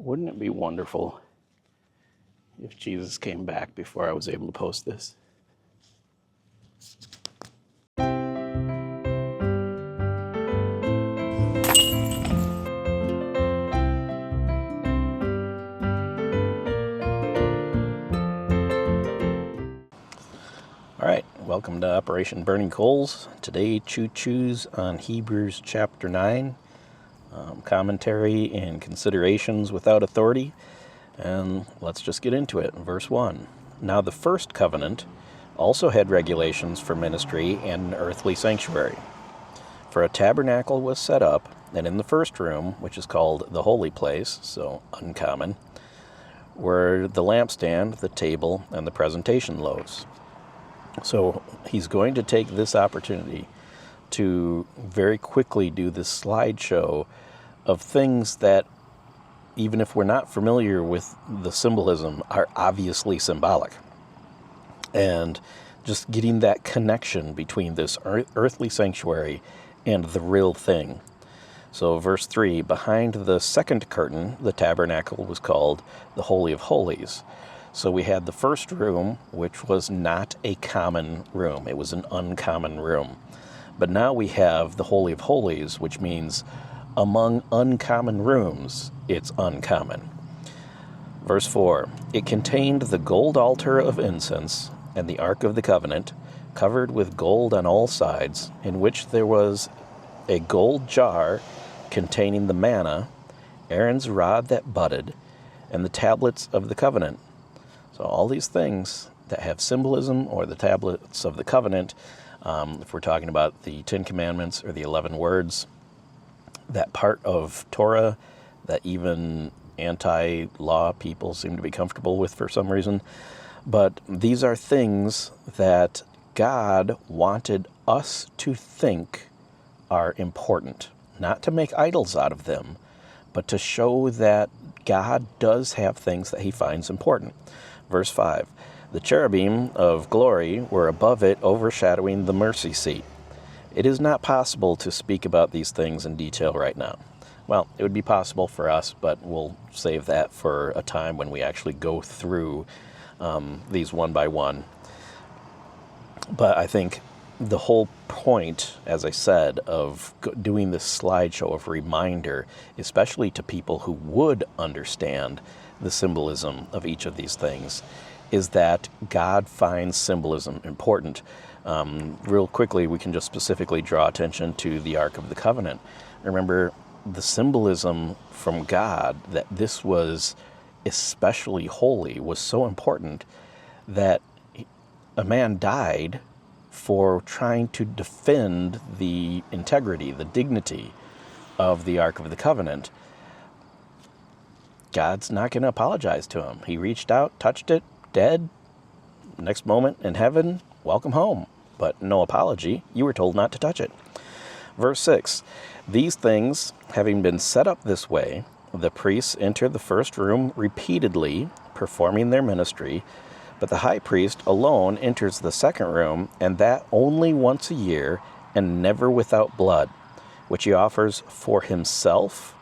Wouldn't it be wonderful if Jesus came back before I was able to post this? All right, welcome to Operation Burning Coals. Today, choo-choos on Hebrews chapter 9, commentary and considerations without authority. And let's just get into it. Verse 1. Now the first covenant also had regulations for ministry and an earthly sanctuary. For a tabernacle was set up, and in the first room, which is called the holy place, so uncommon, were the lampstand, the table, and the presentation loaves. So he's going to take this opportunity to very quickly do this slideshow of things that, even if we're not familiar with the symbolism, are obviously symbolic. And just getting that connection between this earthly sanctuary and the real thing. So verse 3, behind the second curtain, the tabernacle was called the Holy of Holies. So we had the first room, which was not a common room. It was an uncommon room. But now we have the Holy of Holies, which means among uncommon rooms, it's uncommon. Verse 4, it contained the gold altar of incense and the Ark of the Covenant, covered with gold on all sides, in which there was a gold jar containing the manna, Aaron's rod that budded, and the tablets of the covenant. So all these things that have symbolism, or the tablets of the covenant, if we're talking about the 10 Commandments or the 11 words, that part of Torah that even anti-law people seem to be comfortable with for some reason. But these are things that God wanted us to think are important, not to make idols out of them, but to show that God does have things that he finds important. Verse 5, the cherubim of glory were above it, overshadowing the mercy seat. It is not possible to speak about these things in detail right now. Well, it would be possible for us, but we'll save that for a time when we actually go through these one by one. But I think the whole point, as I said, of doing this slideshow of reminder, especially to people who would understand the symbolism of each of these things, is that God finds symbolism important. Real quickly, we can just specifically draw attention to the Ark of the Covenant. Remember, the symbolism from God that this was especially holy was so important that a man died for trying to defend the integrity, the dignity of the Ark of the Covenant. God's not going to apologize to him. He reached out, touched it, dead. Next moment in heaven, welcome home. But no apology. You were told not to touch it. Verse 6, these things having been set up this way, the priests enter the first room repeatedly, performing their ministry, but the high priest alone enters the second room, and that only once a year, and never without blood, which he offers for himself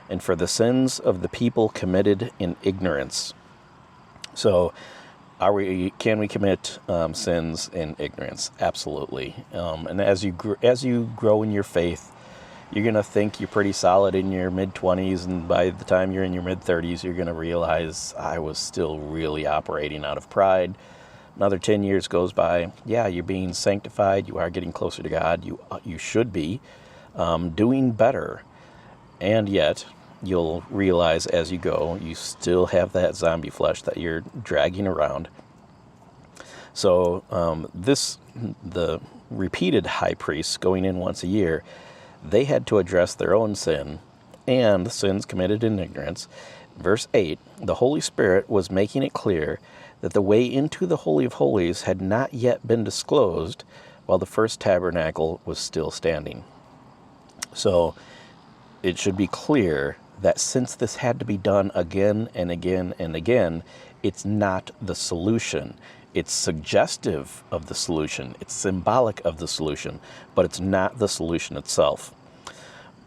and for the sins of the people committed in ignorance. So, can we commit sins in ignorance? Absolutely. And as you grow in your faith, you're going to think you're pretty solid in your mid-20s, and by the time you're in your mid-30s, you're going to realize I was still really operating out of pride. Another 10 years goes by. Yeah, you're being sanctified. You are getting closer to God. You should be doing better. And yet, you'll realize as you go, you still have that zombie flesh that you're dragging around. So the repeated high priests going in once a year, they had to address their own sin and sins committed in ignorance. Verse 8, the Holy Spirit was making it clear that the way into the Holy of Holies had not yet been disclosed while the first tabernacle was still standing. So it should be clear that since this had to be done again and again and again, it's not the solution. It's suggestive of the solution. It's symbolic of the solution, but it's not the solution itself.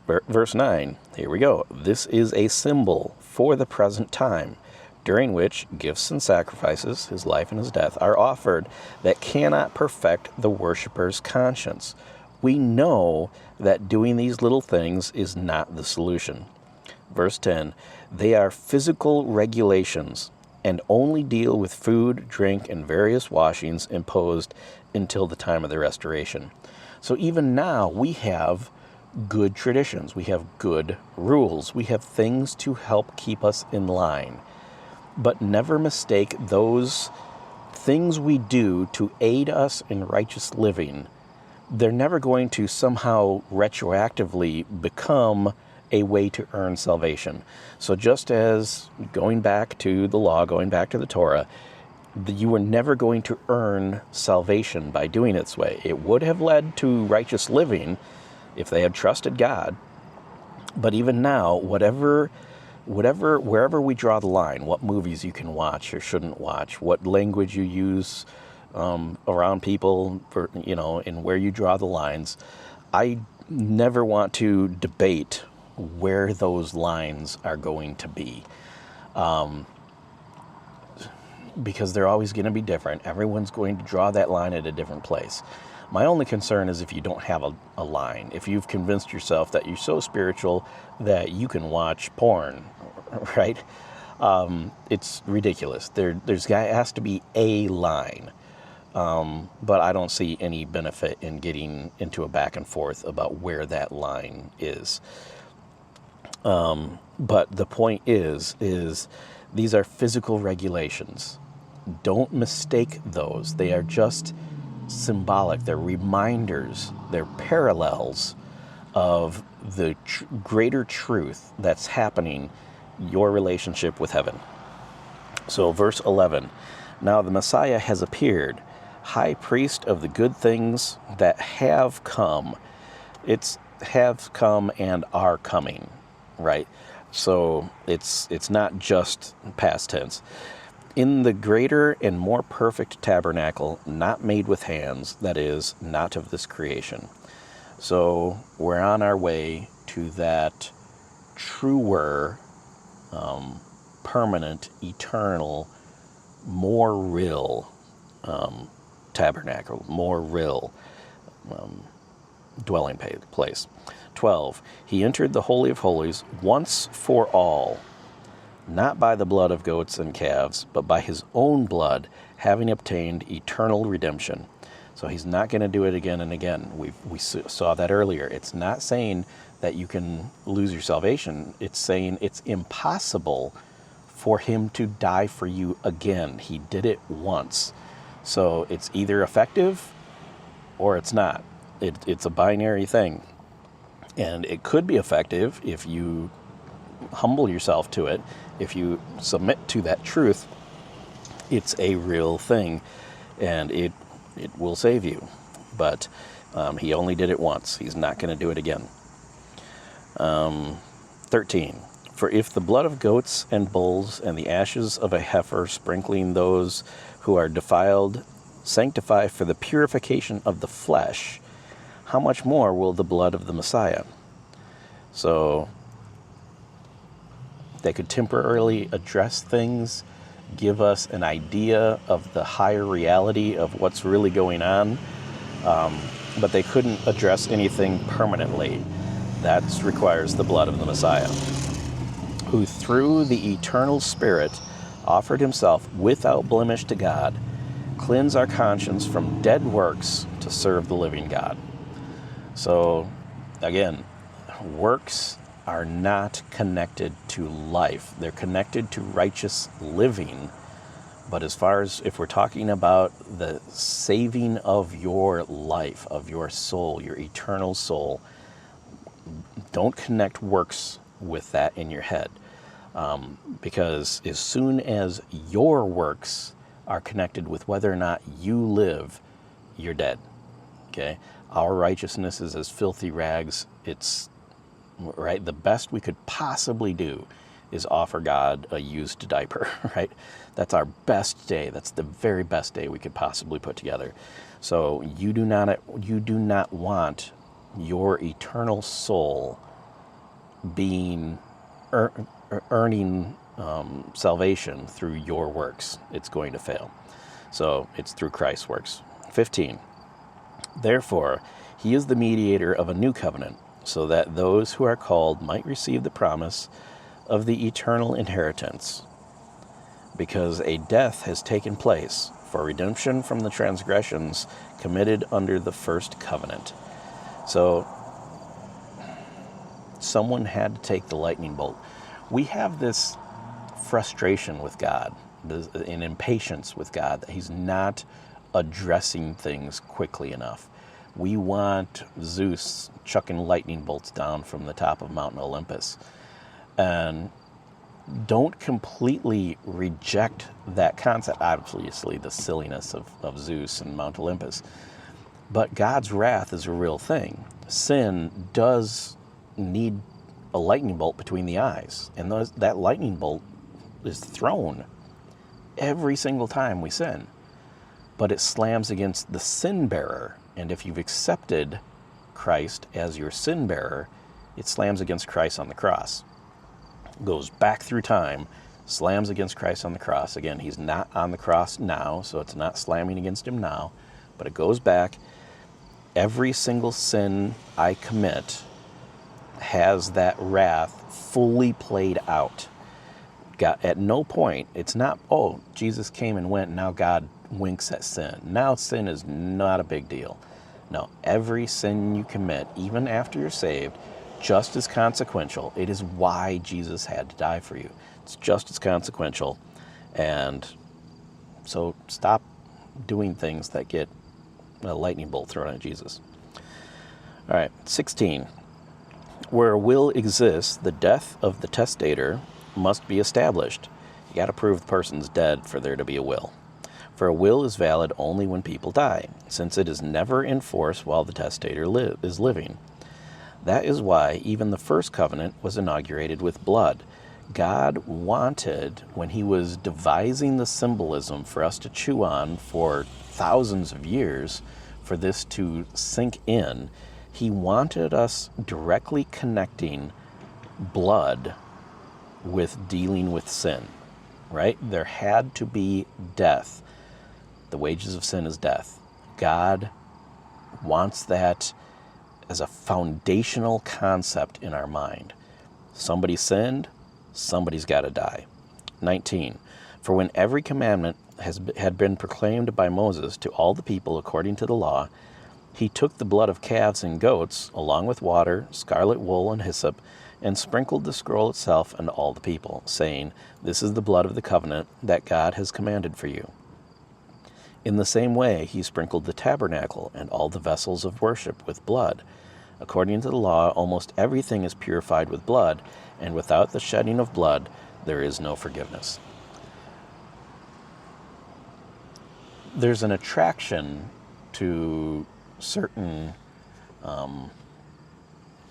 Verse 9, here we go. This is a symbol for the present time, during which gifts and sacrifices, his life and his death, are offered that cannot perfect the worshiper's conscience. We know that doing these little things is not the solution. Verse 10, they are physical regulations and only deal with food, drink, and various washings imposed until the time of the restoration. So even now we have good traditions. We have good rules. We have things to help keep us in line. But never mistake those things we do to aid us in righteous living. They're never going to somehow retroactively become a way to earn salvation. So just as going back to the law, going back to the Torah, you were never going to earn salvation by doing it this way. It would have led to righteous living if they had trusted God. But even now, wherever we draw the line, what movies you can watch or shouldn't watch, what language you use around people, and where you draw the lines, I never want to debate where those lines are going to be, because they're always going to be different. Everyone's going to draw that line at a different place. My only concern is if you don't have a line, if you've convinced yourself that you're so spiritual that you can watch porn, right? It's ridiculous. There has to be a line. But I don't see any benefit in getting into a back and forth about where that line is. But the point is these are physical regulations. Don't mistake those. They are just symbolic. They're reminders. They're parallels of the greater truth that's happening, your relationship with heaven. So verse 11, now the Messiah has appeared, high priest of the good things that have come. It's have come and are coming, right? So it's not just past tense. In the greater and more perfect tabernacle, not made with hands, that is, not of this creation. So we're on our way to that truer, permanent, eternal, more real tabernacle, more real dwelling place. 12, he entered the Holy of Holies once for all, not by the blood of goats and calves, but by his own blood, having obtained eternal redemption. So he's not going to do it again and again. We saw that earlier. It's not saying that you can lose your salvation. It's saying it's impossible for him to die for you again. He did it once. So it's either effective or it's not. It's a binary thing. And it could be effective if you humble yourself to it. If you submit to that truth, it's a real thing, and it will save you. But he only did it once. He's not going to do it again. 13, for if the blood of goats and bulls and the ashes of a heifer sprinkling those who are defiled sanctify for the purification of the flesh, how much more will the blood of the Messiah? So they could temporarily address things, give us an idea of the higher reality of what's really going on, but they couldn't address anything permanently. That requires the blood of the Messiah, who through the eternal Spirit offered himself without blemish to God, cleanse our conscience from dead works to serve the living God. So, again, works are not connected to life. They're connected to righteous living. But as far as if we're talking about the saving of your life, of your soul, your eternal soul, don't connect works with that in your head. Because as soon as your works are connected with whether or not you live, you're dead. Okay? Our righteousness is as filthy rags. It's right. The best we could possibly do is offer God a used diaper, right? That's our best day. That's the very best day we could possibly put together. So you do not want your eternal soul being earning salvation through your works. It's going to fail. So it's through Christ's works. 15. Therefore, he is the mediator of a new covenant, so that those who are called might receive the promise of the eternal inheritance. Because a death has taken place for redemption from the transgressions committed under the first covenant. So, someone had to take the lightning bolt. We have this frustration with God, an impatience with God, that he's not addressing things quickly enough. We want Zeus chucking lightning bolts down from the top of Mount Olympus. And don't completely reject that concept. Obviously, the silliness of Zeus and Mount Olympus. But God's wrath is a real thing. Sin does need a lightning bolt between the eyes. And that lightning bolt is thrown every single time we sin. But it slams against the sin bearer. And if you've accepted Christ as your sin bearer, it slams against Christ on the cross. Goes back through time, slams against Christ on the cross. Again, he's not on the cross now, so it's not slamming against him now. But it goes back. Every single sin I commit has that wrath fully played out. At no point, it's not, oh, Jesus came and went, and now God winks at sin. Now sin is not a big deal. No, every sin you commit, even after you're saved, just as consequential. It is why Jesus had to die for you. It's just as consequential. And so stop doing things that get a lightning bolt thrown at Jesus. All right, 16. Where a will exists, the death of the testator must be established. You got to prove the person's dead for there to be a will. For a will is valid only when people die, since it is never in force while the testator is living. That is why even the first covenant was inaugurated with blood. God wanted, when he was devising the symbolism for us to chew on for thousands of years, for this to sink in, he wanted us directly connecting blood with dealing with sin, right? There had to be death. The wages of sin is death. God wants that as a foundational concept in our mind. Somebody sinned, somebody's got to die. 19. For when every commandment had been proclaimed by Moses to all the people according to the law, he took the blood of calves and goats, along with water, scarlet wool, and hyssop, and sprinkled the scroll itself and all the people, saying, "This is the blood of the covenant that God has commanded for you." In the same way, he sprinkled the tabernacle and all the vessels of worship with blood. According to the law, almost everything is purified with blood, and without the shedding of blood, there is no forgiveness. There's an attraction to certain,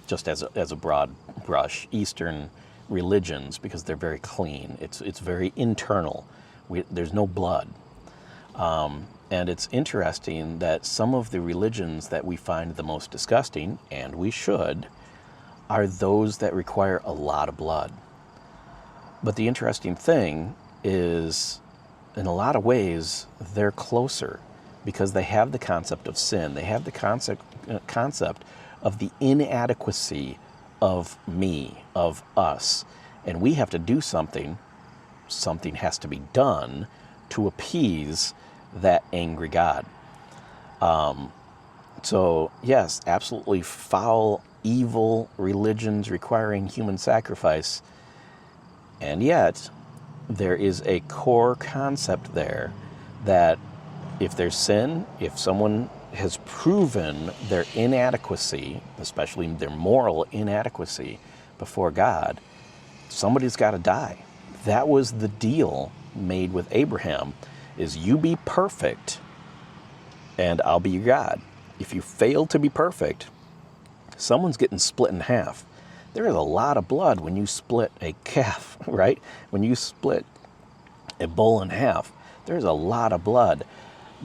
just as a broad brush, Eastern religions, because they're very clean. It's very internal. There's no blood. And it's interesting that some of the religions that we find the most disgusting, and we should, are those that require a lot of blood. But the interesting thing is, in a lot of ways, they're closer because they have the concept of sin. They have the concept of the inadequacy of me, of us. And we have to do something. Something has to be done to appease that angry God. So, yes, absolutely foul, evil religions requiring human sacrifice. And yet, there is a core concept there that if there's sin, if someone has proven their inadequacy, especially their moral inadequacy before God, somebody's got to die. That was the deal made with Abraham, is you be perfect and I'll be your God. If you fail to be perfect, someone's getting split in half. There is a lot of blood when you split a calf, right? When you split a bull in half, there's a lot of blood.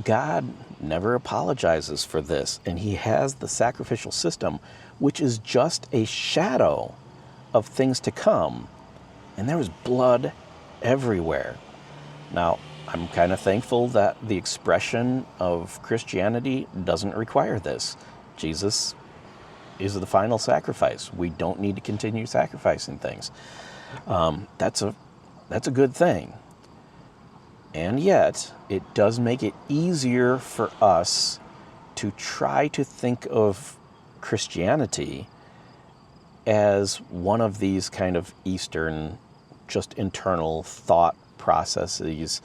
God never apologizes for this, and he has the sacrificial system, which is just a shadow of things to come. And there was blood everywhere. Now, I'm kind of thankful that the expression of Christianity doesn't require this. Jesus is the final sacrifice. We don't need to continue sacrificing things. That's a good thing. And yet, it does make it easier for us to try to think of Christianity as one of these kind of Eastern, just internal thought processes.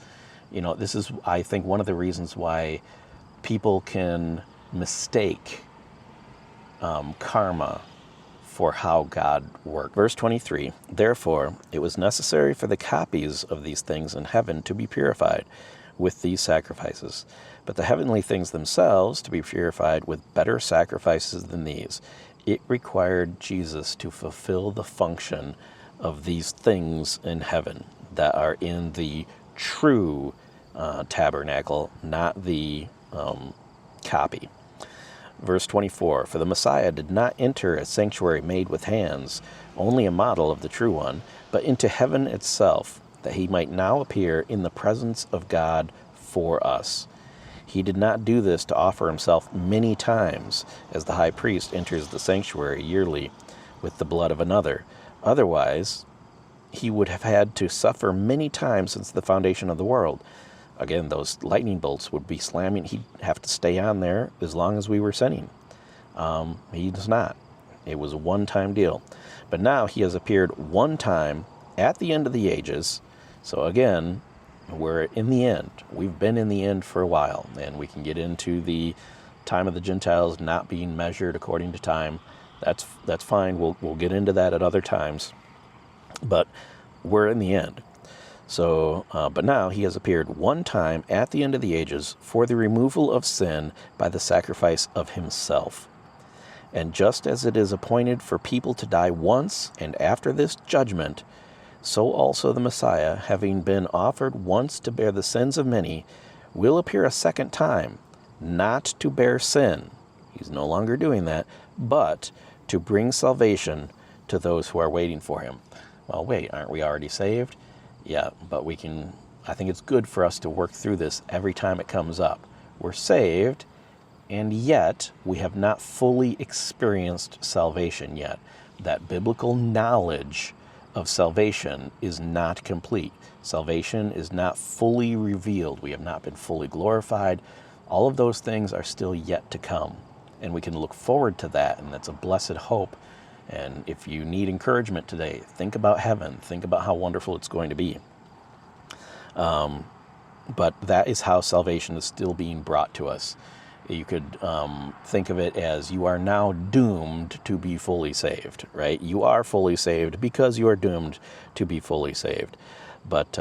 This is, I think, one of the reasons why people can mistake karma for how God worked. Verse 23, therefore, it was necessary for the copies of these things in heaven to be purified with these sacrifices, but the heavenly things themselves to be purified with better sacrifices than these. It required Jesus to fulfill the function of these things in heaven that are in the true tabernacle, not the copy. Verse 24, for the Messiah did not enter a sanctuary made with hands, only a model of the true one, but into heaven itself, that he might now appear in the presence of God for us. He did not do this to offer himself many times, as the high priest enters the sanctuary yearly with the blood of another. Otherwise, he would have had to suffer many times since the foundation of the world. Again, those lightning bolts would be slamming. He'd have to stay on there as long as we were sinning. He does not. It was a one-time deal. But now he has appeared one time at the end of the ages. So again, we're in the end. We've been in the end for a while. And we can get into the time of the Gentiles not being measured according to time. That's fine. We'll get into that at other times. But we're in the end. So, but now he has appeared one time at the end of the ages for the removal of sin by the sacrifice of himself. And just as it is appointed for people to die once, and after this judgment, so also the Messiah, having been offered once to bear the sins of many, will appear a second time, not to bear sin. He's no longer doing that, but to bring salvation to those who are waiting for him. Well, wait, aren't we already saved? Yeah, but I think it's good for us to work through this every time it comes up. We're saved, and yet we have not fully experienced salvation yet. That biblical knowledge of salvation is not complete. Salvation is not fully revealed. We have not been fully glorified. All of those things are still yet to come, and we can look forward to that, and that's a blessed hope. And if you need encouragement today, think about heaven. Think about how wonderful it's going to be. But that is how salvation is still being brought to us. You could think of it as you are now doomed to be fully saved, right? You are fully saved because you are doomed to be fully saved. But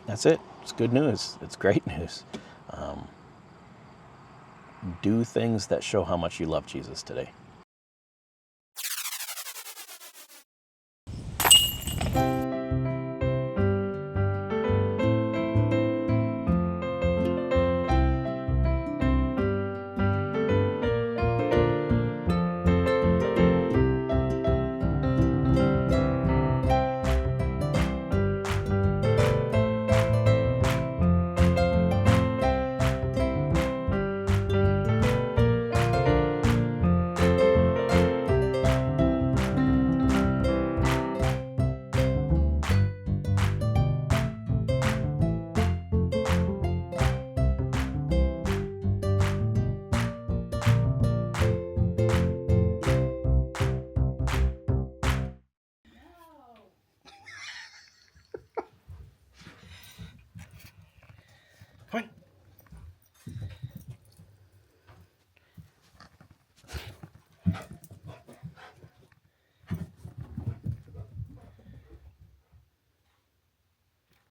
that's it. It's good news. It's great news. Do things that show how much you love Jesus today. Come on.